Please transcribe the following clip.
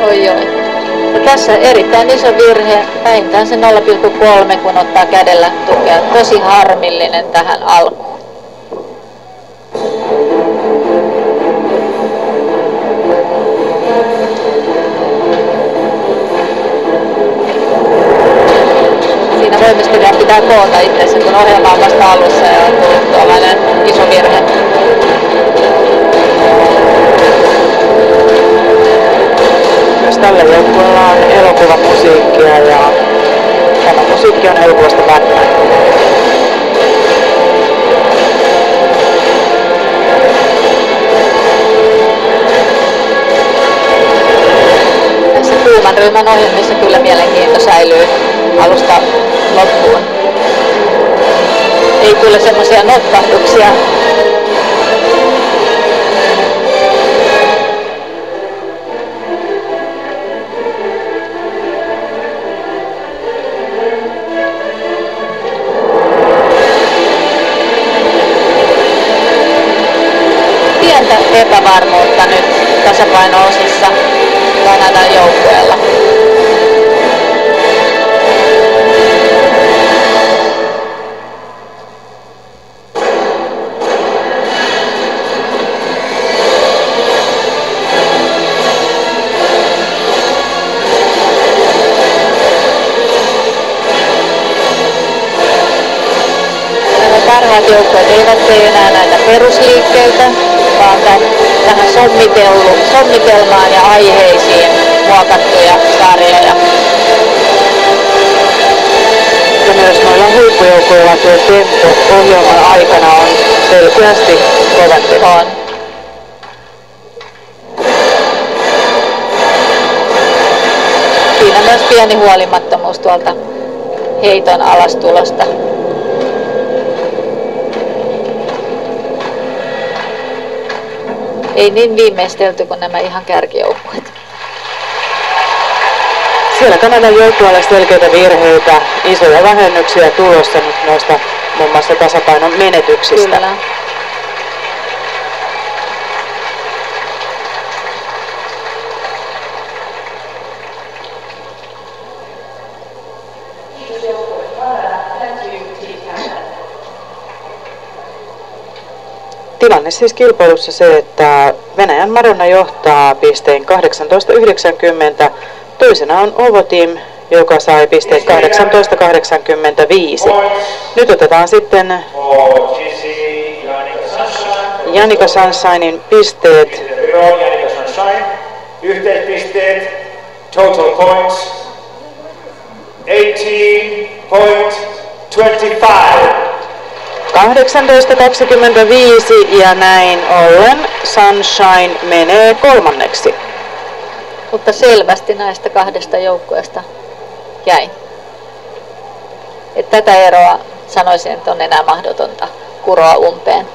Oi. Ja tässä erittäin iso virhe, vähintään se 0,3 kun ottaa kädellä tukea. Tosi harmillinen tähän alkuun. Siinä voimistelijan pitää koota itseänsä, kun ohjelma on vasta alussa ja on tullut tuollainen iso virhe. Myös tällä joukkueella on elokuvamusiikkia ja tämä musiikki on elokuvasta Batman. Tässä kuuman ryhmän ohjelmissa kyllä mielenkiinto säilyy alusta loppuun. Ei tule semmoisia notkahduksia. Pientä epävarmuutta nyt tasapaino-osissa Kanadan joukkueella. Parhaat joukkueet eivät tee enää näitä perusliikkeitä, vaan tähän sommitelmaan ja aiheisiin muokattuja sarjoja. Ja myös noilla huippujoukoilla tuo tempo ohjelman aikana on selkeästi kovempi. On. Siinä myös pieni huolimattomuus tuolta heiton alastulosta. Ei niin viimeistelty kuin nämä ihan kärkijoukkueet. Siellä Kanadan joukkueella selkeitä virheitä, isoja vähennyksiä tulossa nyt noista muun muassa tasapainon menetyksistä. Kyllä. Tilanne siis kilpailussa se, että Venäjän Marona johtaa pisteen 18-90. Toisena on Ovo Team, joka sai pisteen 18-85. Nyt otetaan sitten Janika Sunshinein pisteet. Yhteispisteet, total points, 18.25. 18.25 ja näin ollen Sunshine menee kolmanneksi. Mutta selvästi näistä kahdesta joukkueesta jäi. Tätä eroa sanoisin, että on enää mahdotonta kuroa umpeen.